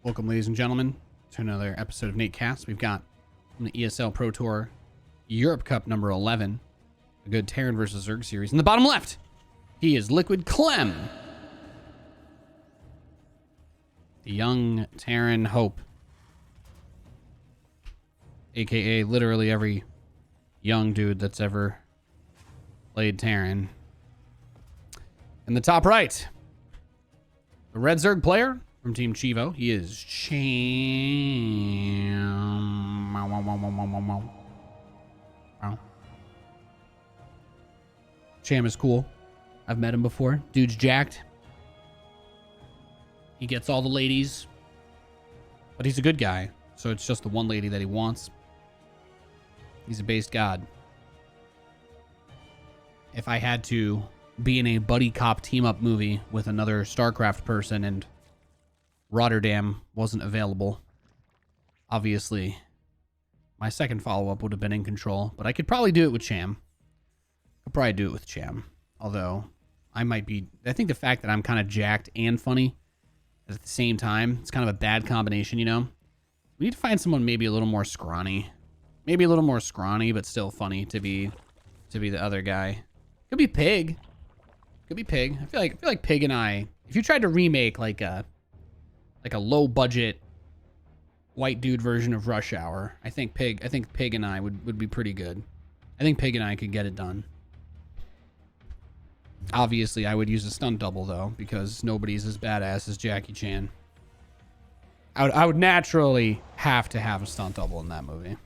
Welcome, ladies and gentlemen, to another episode of Nate Cast. We've got from the ESL Pro Tour Europe Cup number 11, a good Terran versus Zerg series. In the bottom left, he is Liquid Clem, the young Terran hope, aka literally every young dude that's ever played Terran. In the top right, the red Zerg player from Team Chivo, he is Cham. Cham is cool. I've met him before. Dude's jacked. He gets all the ladies, but he's a good guy, so it's just the one lady that he wants. He's a based god. If I had to be in a buddy cop team up movie with another StarCraft person and Rotterdam wasn't available, obviously my second follow-up would have been In Control, but I could probably do it with Cham. Although I think the fact that I'm kind of jacked and funny at the same time, it's kind of a bad combination, you know? We need to find someone maybe a little more scrawny. But still funny to be the other guy. Could be Pig. I feel like Pig and I, if you tried to remake like a low budget white dude version of Rush Hour, I think Pig and I would be pretty good. I think Pig and I could get it done. Obviously, I would use a stunt double though, because nobody's as badass as Jackie Chan. I would naturally have to have a stunt double in that movie.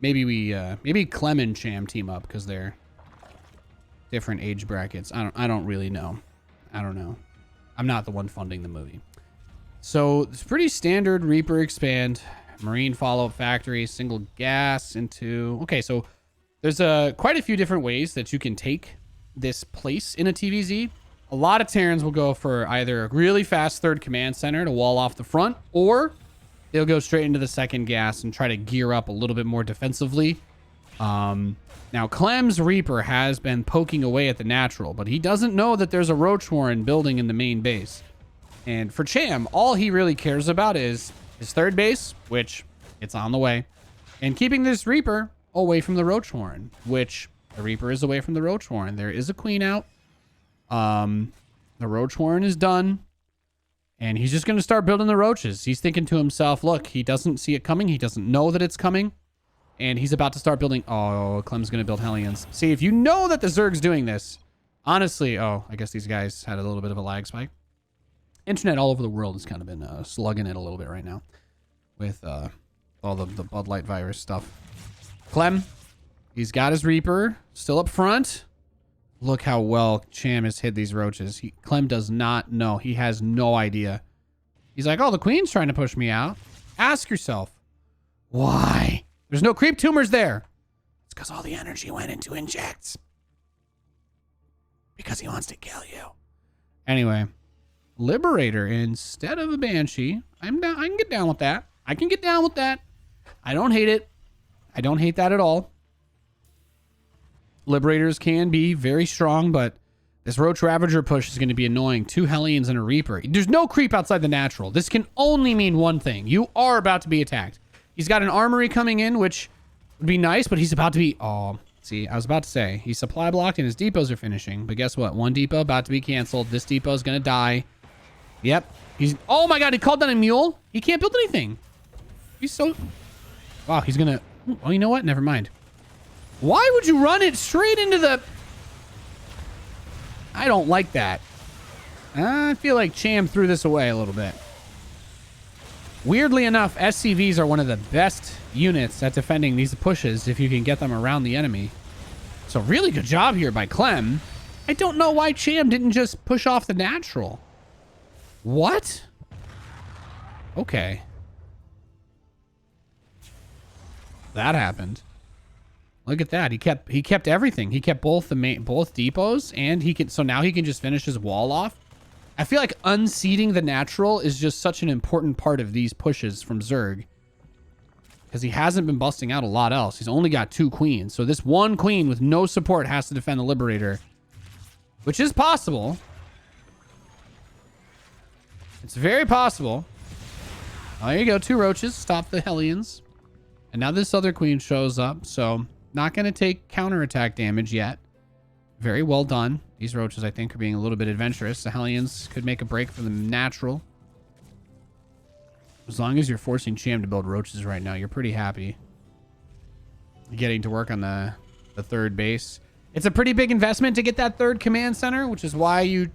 Maybe Clem and Cham team up because they're different age brackets. I don't really know. I don't know. I'm not the one funding the movie. So it's pretty standard Reaper expand, Marine follow-up factory, single gas into... Okay, so there's quite a few different ways that you can take this place in a TvZ. A lot of Terrans will go for either a really fast third command center to wall off the front, or they'll go straight into the second gas and try to gear up a little bit more defensively. Now, Clem's Reaper has been poking away at the natural, but he doesn't know that there's a Roach Warren building in the main base. And for Cham, all he really cares about is his third base, which it's on the way, and keeping this Reaper away from the Roach Warren, which the Reaper is away from the Roach Warren. There is a queen out. The Roach Warren is done, and he's just going to start building the roaches. He's thinking to himself, look, he doesn't see it coming. He doesn't know that it's coming. And he's about to start building... Oh, Clem's going to build Hellions. See, if you know that the Zerg's doing this, honestly... Oh, I guess these guys had a little bit of a lag spike. Internet all over the world has kind of been slugging it a little bit right now with all the Bud Light virus stuff. Clem, he's got his Reaper still up front. Look how well Cham has hid these roaches. Clem does not know. He has no idea. He's like, oh, the queen's trying to push me out. Ask yourself, why? There's no creep tumors there. It's because all the energy went into injects. Because he wants to kill you. Anyway, Liberator instead of a Banshee. I'm down. I can get down with that. I don't hate it. I don't hate that at all. Liberators can be very strong, but this Roach Ravager push is going to be annoying. 2 Hellions and a Reaper. There's no creep outside the natural. This can only mean one thing. You are about to be attacked. He's got an armory coming in, which would be nice, but he's about to be... Oh, see, I was about to say, he's supply blocked and his depots are finishing. But guess what? One depot about to be canceled. This depot is going to die. Yep. Oh my god, he called down a mule? He can't build anything. He's so... Wow, he's going to... Oh, you know what? Never mind. Why would you run it straight into the... I don't like that. I feel like Cham threw this away a little bit. Weirdly enough, SCVs are one of the best units at defending these pushes if you can get them around the enemy. So really good job here by Clem. I don't know why Cham didn't just push off the natural. What? Okay. That happened. Look at that. He kept everything. He kept both depots, and so now he can just finish his wall off. I feel like unseating the natural is just such an important part of these pushes from Zerg, because he hasn't been busting out a lot else. He's only got 2 queens. So this one queen with no support has to defend the Liberator, which is possible. It's very possible. Oh, there you go. 2 roaches. Stop the Hellions. And now this other queen shows up. So not going to take counterattack damage yet. Very well done. These roaches, I think, are being a little bit adventurous. The Hellions could make a break for the natural. As long as you're forcing Cham to build roaches right now, you're pretty happy. Getting to work on the 3rd base. It's a pretty big investment to get that 3rd command center, which is why you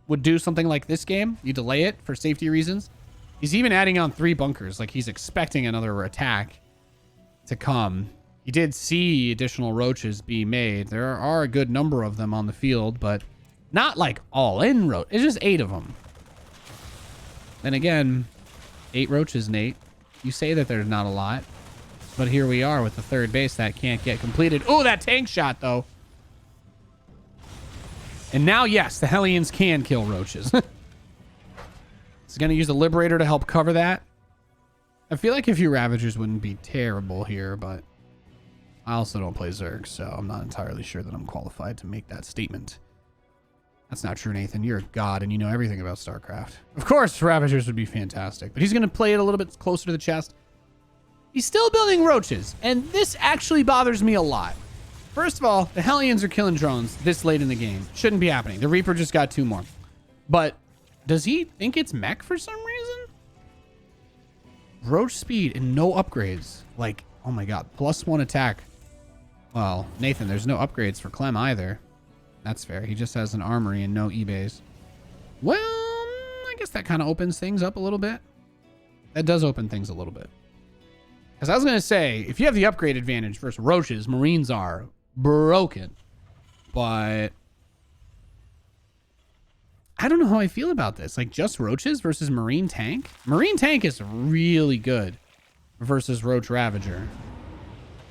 would do something like this game. You delay it for safety reasons. He's even adding on 3 bunkers. Like, he's expecting another attack to come. He did see additional roaches be made. There are a good number of them on the field, but not like all in roach. It's just 8 of them. Then again, 8 roaches, Nate. You say that there's not a lot, but here we are with the 3rd base that can't get completed. Oh, that tank shot, though. And now, yes, the Hellions can kill roaches. He's going to use the Liberator to help cover that. I feel like a few Ravagers wouldn't be terrible here, but I also don't play Zerg, so I'm not entirely sure that I'm qualified to make that statement. That's not true, Nathan. You're a god, and you know everything about StarCraft. Of course, Ravagers would be fantastic, but he's going to play it a little bit closer to the chest. He's still building roaches, and this actually bothers me a lot. First of all, the Hellions are killing drones this late in the game. Shouldn't be happening. The Reaper just got 2 more. But does he think it's mech for some reason? Roach speed and no upgrades. Like, oh my god, +1 attack. Well, Nathan, there's no upgrades for Clem either. That's fair. He just has an armory and no eBays. Well, I guess that kind of opens things up a little bit. That does open things a little bit. Because I was going to say, if you have the upgrade advantage versus roaches, Marines are broken. But I don't know how I feel about this. Like, just roaches versus Marine tank? Marine tank is really good versus Roach Ravager.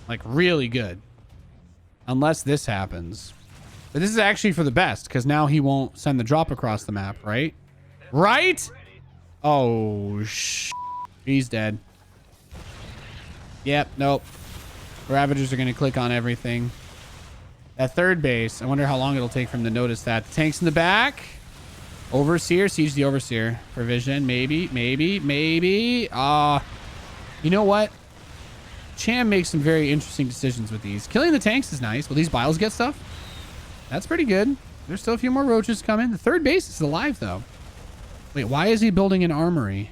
Like, really good. Unless this happens. But this is actually for the best, because now he won't send the drop across the map, right? Right? Oh, he's dead. Yep, nope. Ravagers are going to click on everything. That 3rd base, I wonder how long it'll take for him to notice that. The tank's in the back. Overseer, siege the Overseer. Provision, maybe. You know what? Cham makes some very interesting decisions with these. Killing the tanks is nice. Will these biles get stuff? That's pretty good. There's still a few more roaches coming. The 3rd base is alive, though. Wait, why is he building an armory?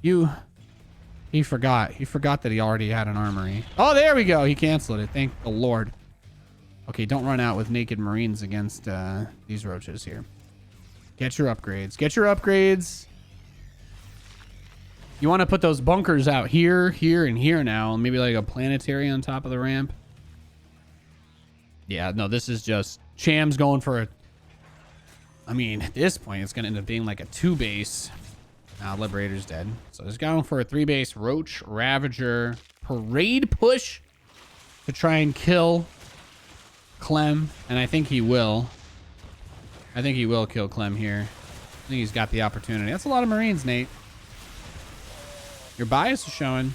He forgot. He forgot that he already had an armory. Oh, there we go. He canceled it. Thank the Lord. Okay, don't run out with naked Marines against these roaches here. Get your upgrades. Get your upgrades. You want to put those bunkers out here, here, and here now. Maybe like a planetary on top of the ramp. Yeah, no, this is just... Cham's going for a... I mean, at this point, it's going to end up being like a 2-base... Liberator's dead. So he's going for a 3-base Roach Ravager parade push to try and kill Clem. And I think he will. I think he will kill Clem here. I think he's got the opportunity. That's a lot of Marines, Nate. Your bias is showing.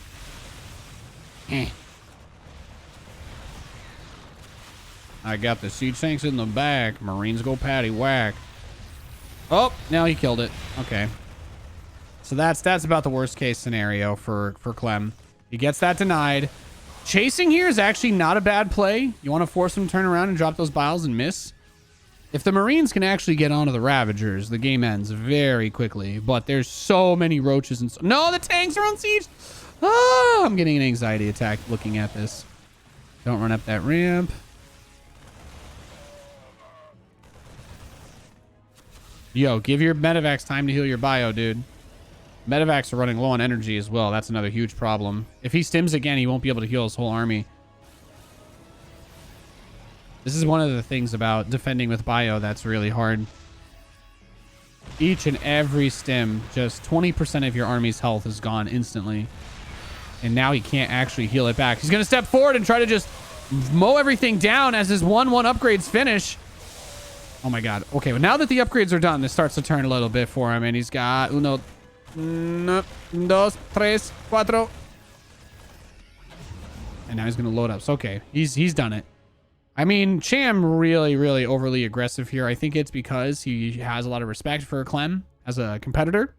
I got the siege tanks in the back. Marines go patty whack. Oh, now he killed it. Okay. So that's about the worst case scenario for Clem. He gets that denied. Chasing here is actually not a bad play. You want to force him to turn around and drop those biles and miss. If the Marines can actually get onto the Ravagers, the game ends very quickly. But there's so many roaches and no, the tanks are on siege. Oh, I'm getting an anxiety attack looking at this. Don't run up that ramp. Yo, give your medevacs time to heal your bio, dude. Medevacs are running low on energy as well. That's another huge problem. If he stims again, he won't be able to heal his whole army. This is one of the things about defending with bio that's really hard. Each and every stim, just 20% of your army's health is gone instantly. And now he can't actually heal it back. He's going to step forward and try to just mow everything down as his 1-1 upgrades finish. Oh my god. Okay, well now that the upgrades are done, this starts to turn a little bit for him. And he's got... Uno, dos, tres, cuatro. And now he's going to load up. So, okay, he's done it. I mean, Cham really overly aggressive here. I think it's because he has a lot of respect for Clem as a competitor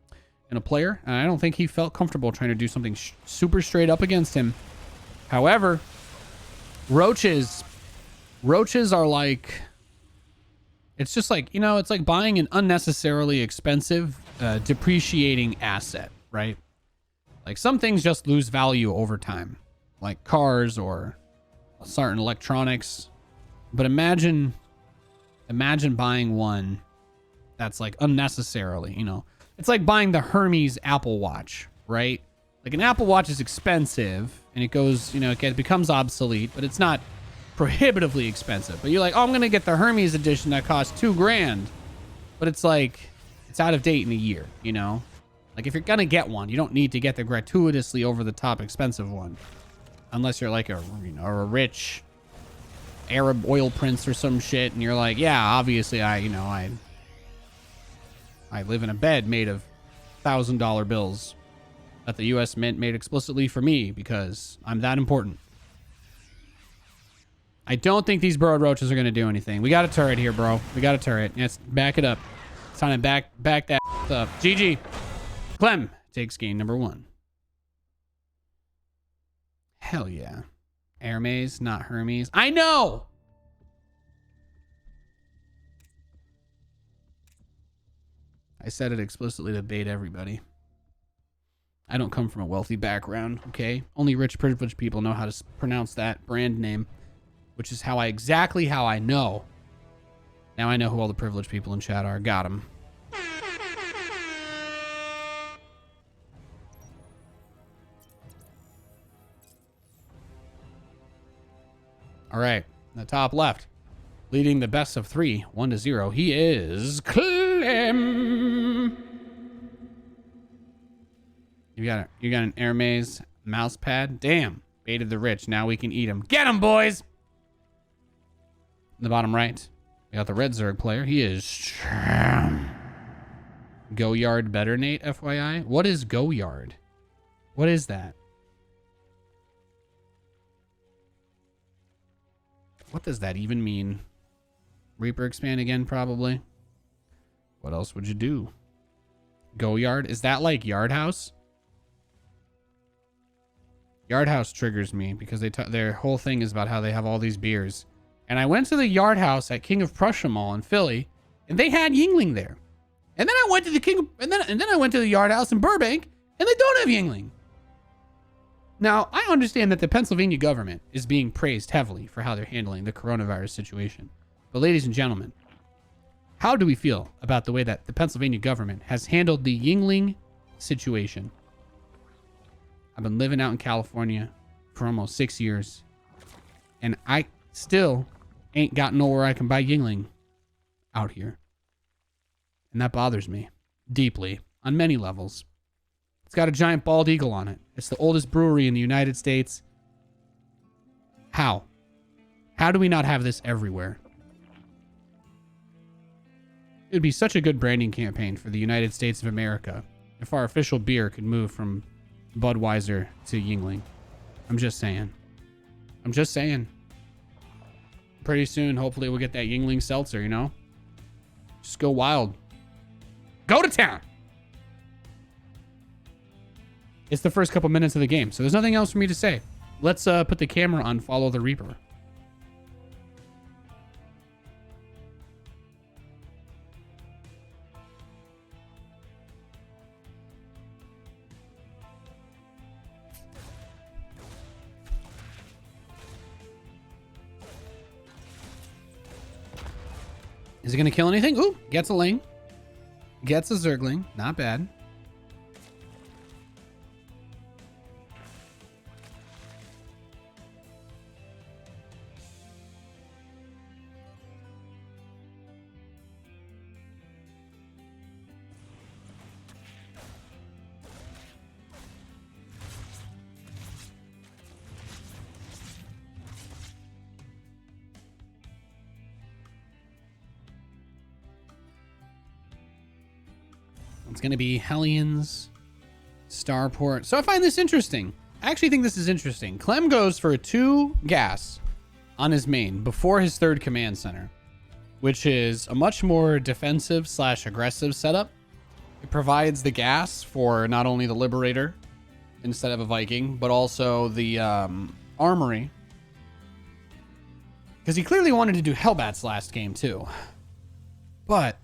and a player, and I don't think he felt comfortable trying to do something super straight up against him. However, roaches are like, it's just like, you know, it's like buying an unnecessarily expensive, depreciating asset, right? Like some things just lose value over time, like cars or certain electronics. But imagine buying one that's like unnecessarily, you know, it's like buying the Hermes Apple Watch, right? Like an Apple Watch is expensive and it goes, you know, it becomes obsolete, but it's not prohibitively expensive. But you're like, oh, I'm going to get the Hermes edition that costs $2,000. But it's like, it's out of date in a year, you know? Like if you're going to get one, you don't need to get the gratuitously over the top expensive one. Unless you're like a, you know, a rich Arab oil prince or some shit. And you're like, yeah, obviously I live in a bed made of $1,000 bills that the U.S. Mint made explicitly for me because I'm that important. I don't think these burrowed roaches are going to do anything. We got a turret here, bro. We got a turret. Let's back it up. It's time to back that up. GG. Clem takes game number 1. Hell yeah. Hermes, not Hermes. I know! I said it explicitly to bait everybody. I don't come from a wealthy background, okay? Only rich, privileged people know how to pronounce that brand name, which is exactly how I know. Now I know who all the privileged people in chat are. Got him. All right, in the top left, leading the best of 3, 1-0. He is Clem. You got an Hermes mouse pad. Damn, baited the rich. Now we can eat him. Get him, boys. In the bottom right, we got the red Zerg player. He is Cham. Go yard better, Nate. FYI, what is go yard? What is that? What does that even mean? Reaper expand again, probably. What else would you do? Go yard? Is that like Yard House? Yard House triggers me because their whole thing is about how they have all these beers. And I went to the Yard House at King of Prussia Mall in Philly, and they had Yingling there. And then I went to the and then I went to the Yard House in Burbank, and they don't have Yingling. Now, I understand that the Pennsylvania government is being praised heavily for how they're handling the coronavirus situation. But ladies and gentlemen, how do we feel about the way that the Pennsylvania government has handled the Yingling situation? I've been living out in California for almost 6 years, and I still ain't got nowhere I can buy Yingling out here. And that bothers me deeply on many levels. It's got a giant bald eagle on it. It's the oldest brewery in the United States. How? How do we not have this everywhere? It would be such a good branding campaign for the United States of America if our official beer could move from Budweiser to Yingling. I'm just saying. I'm just saying. Pretty soon, hopefully, we'll get that Yingling seltzer, you know? Just go wild. Go to town! It's the first couple minutes of the game, so there's nothing else for me to say. Let's put the camera on Follow the Reaper. Is it going to kill anything? Ooh, gets a Ling. Gets a Zergling. Not bad. It's going to be Hellions, Starport. So I find this interesting. I actually think this is interesting. Clem goes for a 2 gas on his main before his 3rd command center, which is a much more defensive / aggressive setup. It provides the gas for not only the Liberator instead of a Viking, but also the Armory. Because he clearly wanted to do Hellbats last game too. But,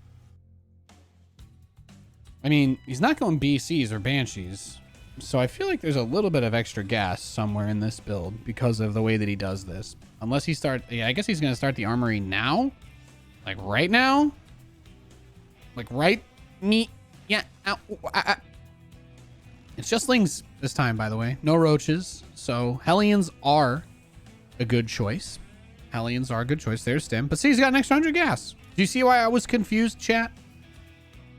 I mean, he's not going BCs or Banshees. So I feel like there's a little bit of extra gas somewhere in this build because of the way that he does this. Unless he I guess he's going to start the Armory now? Like right now? Like right? Me? Yeah. Ow, It's just Lings this time, by the way. No Roaches. So Hellions are a good choice. Hellions are a good choice. There's Stim. But see, he's got an extra 100 gas. Do you see why I was confused, chat?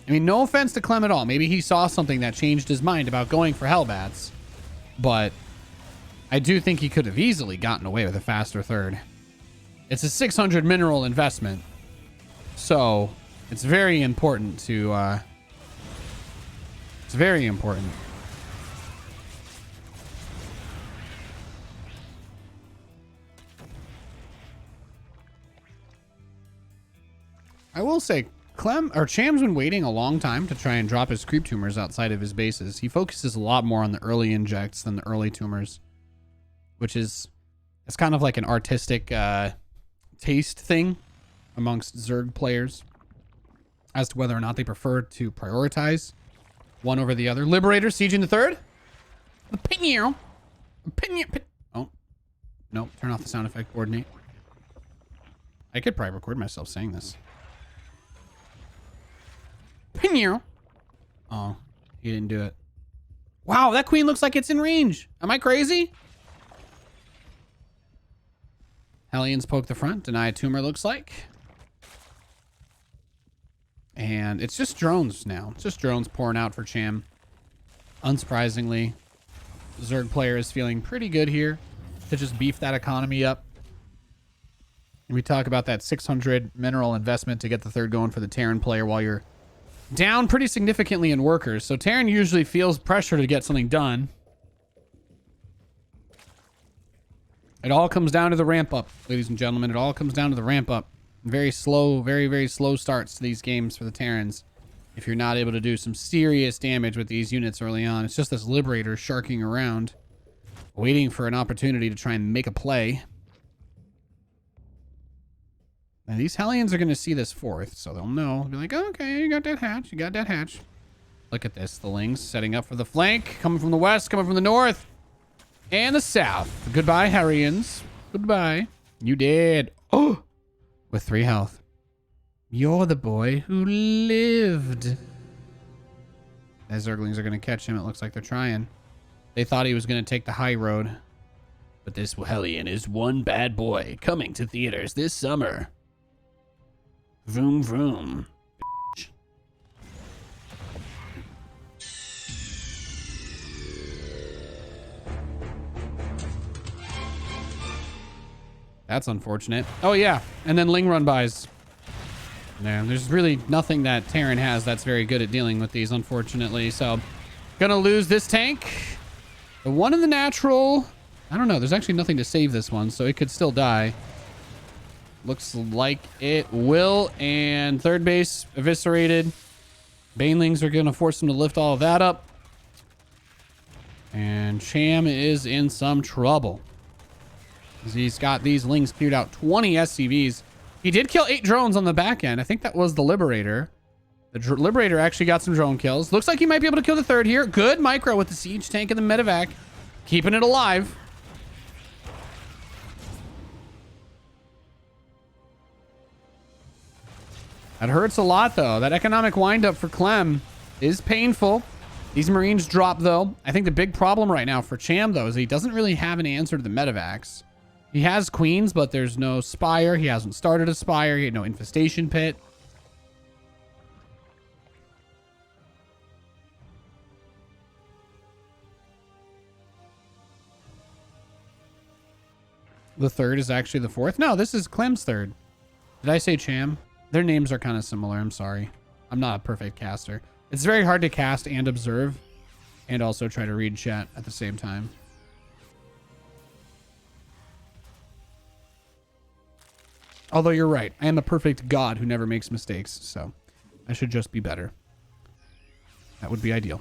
I mean, no offense to Clem at all. Maybe he saw something that changed his mind about going for Hellbats. But I do think he could have easily gotten away with a faster third. It's a 600 mineral investment. So it's very important to... it's very important. I will say, Cham's been waiting a long time to try and drop his creep tumors outside of his bases. He focuses a lot more on the early injects than the early tumors, which is, it's kind of like an artistic taste thing amongst Zerg players as to whether or not they prefer to prioritize one over the other. Liberator sieging the third. Opinion. Oh, no, turn off the sound effect. Coordinate. I could probably record myself saying this. Oh, he didn't do it. Wow, that queen looks like it's in range. Am I crazy? Hellions poke the front. Deny a tumor, looks like. And it's just drones now. It's just drones pouring out for Cham. Unsurprisingly, Zerg player is feeling pretty good here to just beef that economy up. And we talk about that 600 mineral investment to get the third going for the Terran player while you're down pretty significantly in workers. So Terran usually feels pressure to get something done. It all comes down to the ramp up, ladies and gentlemen. It all comes down to the ramp up. Very slow, very, very slow starts to these games for the Terrans. If you're not able to do some serious damage with these units early on. It's just this Liberator sharking around, waiting for an opportunity to try and make a play. And these Hellions are going to see this fourth, so they'll know. They'll be like, oh, okay, you got that hatch. You got that hatch. Look at this. The Lings setting up for the flank. Coming from the west, coming from the north. And the south. Goodbye, Harrians. Goodbye. You did. Oh! With 3 health. You're the boy who lived. As Zerglings are going to catch him, it looks like they're trying. They thought he was going to take the high road. But this Hellion is one bad boy coming to theaters this summer. Vroom, vroom. That's unfortunate. Oh, yeah. And then Ling run bys. Man, there's really nothing that Terran has that's very good at dealing with these, unfortunately. So, gonna lose this tank. The one in the natural. I don't know. There's actually nothing to save this one, so it could still die. Looks like it will. And third base eviscerated. Banelings are going to force him to lift all of that up. And Cham is in some trouble. He's got these Lings cleared out. 20 SCVs. He did kill 8 drones on the back end. I think that was the Liberator. The Liberator actually got some drone kills. Looks like he might be able to kill the third here. Good micro with the siege tank and the medevac. Keeping it alive. That hurts a lot, though. That economic windup for Clem is painful. These Marines drop, though. I think the big problem right now for Cham, though, is he doesn't really have an answer to the medevacs. He has Queens, but there's no Spire. He hasn't started a Spire. He had no Infestation Pit. The third is actually the fourth. No, this is Clem's third. Did I say Cham? Their names are kind of similar. I'm sorry. I'm not a perfect caster. It's very hard to cast and observe and also try to read chat at the same time. Although you're right. I am a perfect god who never makes mistakes, so I should just be better. That would be ideal.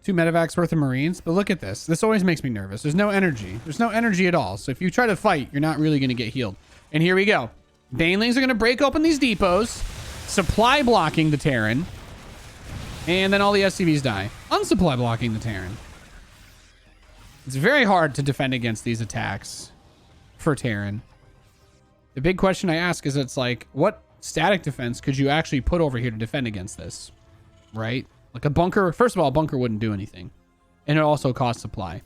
2 medevacs worth of Marines. But look at this. This always makes me nervous. There's no energy. There's no energy at all. So if you try to fight, you're not really going to get healed. And here we go. Banelings are going to break open these depots. Supply blocking the Terran. And then all the SCVs die. Unsupply blocking the Terran. It's very hard to defend against these attacks for Terran. The big question I ask is, it's like, what static defense could you actually put over here to defend against this? Right? Like a bunker. First of all, a bunker wouldn't do anything. And it also costs supply.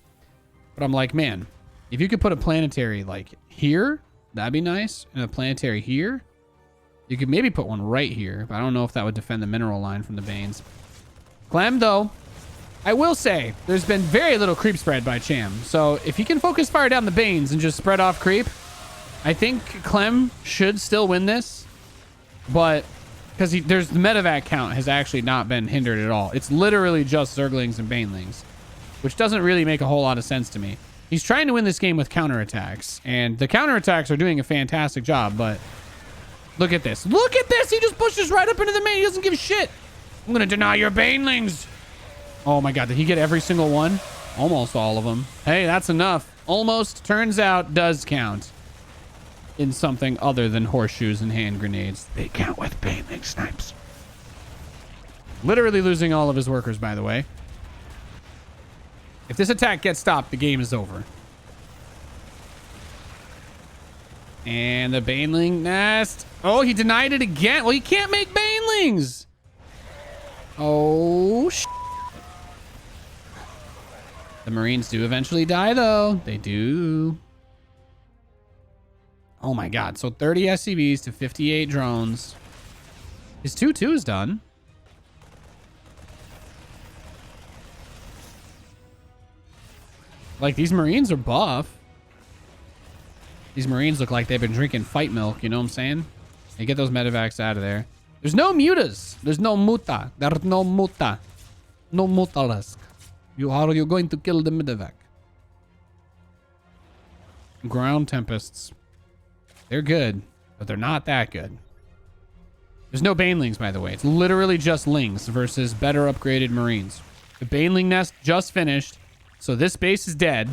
But I'm like, man, if you could put a planetary like here, that'd be nice. And a planetary here. You could maybe put one right here. But I don't know if that would defend the mineral line from the Banes. Clem, though, I will say there's been very little creep spread by Cham. So if he can focus fire down the Banes and just spread off creep, I think Clem should still win this. But because there's the medevac count has actually not been hindered at all. It's literally just Zerglings and Banelings, which doesn't really make a whole lot of sense to me. He's trying to win this game with counterattacks, and the counterattacks are doing a fantastic job, but look at this. Look at this! He just pushes right up into the main. He doesn't give a shit. I'm gonna deny your Banelings. Oh my god, did he get every single one? Almost all of them. Hey, that's enough. Almost, turns out, does count. In something other than horseshoes and hand grenades. They count with Baneling snipes. Literally losing all of his workers, by the way. If this attack gets stopped, the game is over. And the Baneling nest. Oh, he denied it again. Well, he can't make Banelings. Oh, The Marines do eventually die, though. They do. Oh my god, so 30 SCVs to 58 drones. His 2-2 is done. Like, these Marines are buff. These Marines look like they've been drinking fight milk, you know what I'm saying? They get those medevacs out of there. There's no mutas. There's no muta. There's no muta. No mutalask. How are you going to kill the medevac? Ground Tempests. They're good, but they're not that good. There's no Banelings, by the way. It's literally just Lings versus better upgraded Marines. The Baneling nest just finished, so this base is dead.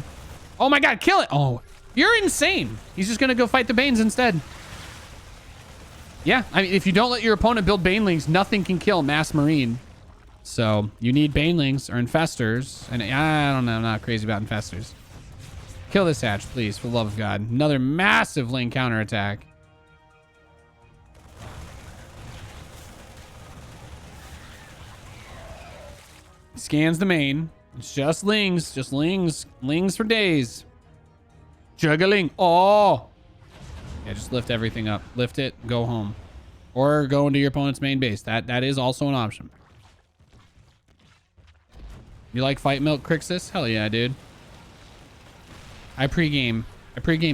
Oh my god, kill it! Oh, you're insane. He's just gonna go fight the Banes instead. Yeah, I mean, if you don't let your opponent build Banelings, nothing can kill Mass Marine. So you need Banelings or Infestors, and I don't know, I'm not crazy about Infestors. Kill this hatch, please, for the love of God. Another massive Ling counterattack. Scans the main. It's just Lings. Just Lings. Lings for days. Juggling. Oh! Yeah, just lift everything up. Lift it, go home. Or go into your opponent's main base. That is also an option. You like fight milk, Crixus? Hell yeah, dude. I pregame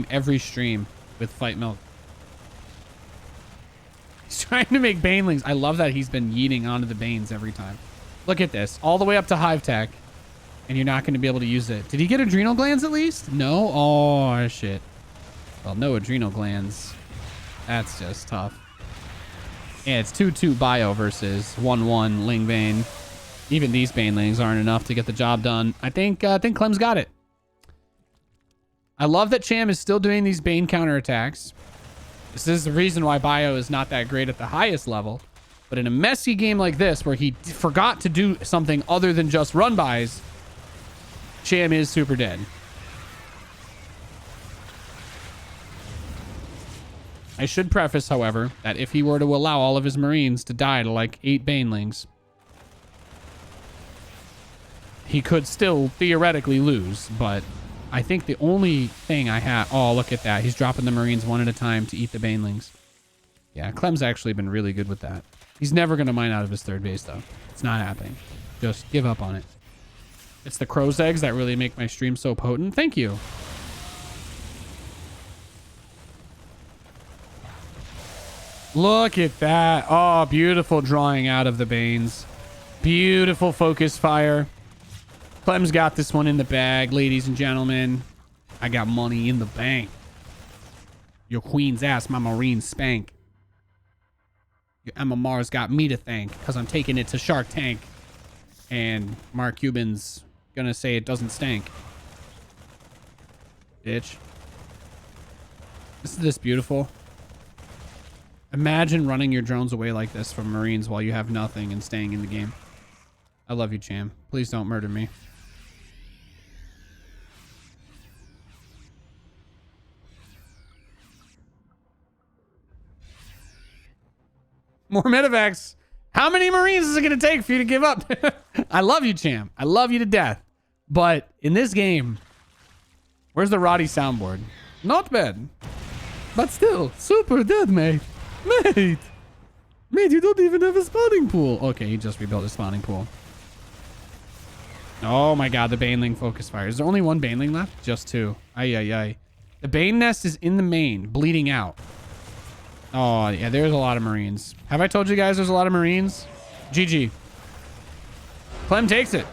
every stream with fight milk. He's trying to make Banelings. I love that he's been yeeting onto the Banes every time. Look at this. All the way up to Hive Tech. And you're not going to be able to use it. Did he get adrenal glands at least? No? Oh, shit. Well, no adrenal glands. That's just tough. Yeah, it's 2-2 bio versus 1-1 Ling Bane. Even these Banelings aren't enough to get the job done. I think Clem's got it. I love that Cham is still doing these Bane counterattacks. This is the reason why bio is not that great at the highest level. But in a messy game like this, where he forgot to do something other than just run-bys, Cham is super dead. I should preface, however, that if he were to allow all of his Marines to die to like 8 Banelings, he could still theoretically lose, but I think the only thing I have... Oh, look at that. He's dropping the Marines one at a time to eat the Banelings. Yeah, Clem's actually been really good with that. He's never going to mine out of his third base, though. It's not happening. Just give up on it. It's the crow's eggs that really make my stream so potent. Thank you. Look at that. Oh, beautiful drawing out of the Banes. Beautiful focus fire. Clem's got this one in the bag, ladies and gentlemen. I got money in the bank. Your queen's ass, my Marine spank. Your MMR's got me to thank because I'm taking it to Shark Tank. And Mark Cuban's gonna say it doesn't stank. Bitch. Isn't this beautiful? Imagine running your drones away like this from Marines while you have nothing and staying in the game. I love you, Cham. Please don't murder me. More medevacs. How many Marines is it going to take for you to give up? I love you, Cham. I love you to death. But in this game, where's the Roddy soundboard? Not bad. But still, super dead, mate. Mate, you don't even have a spawning pool. Okay, he just rebuilt a spawning pool. Oh my god, the Baneling focus fire. Is there only one Baneling left? Just two. Ay, ay, ay. The Bane nest is in the main, bleeding out. Oh, yeah, there's a lot of Marines. Have I told you guys there's a lot of Marines? GG. Clem takes it.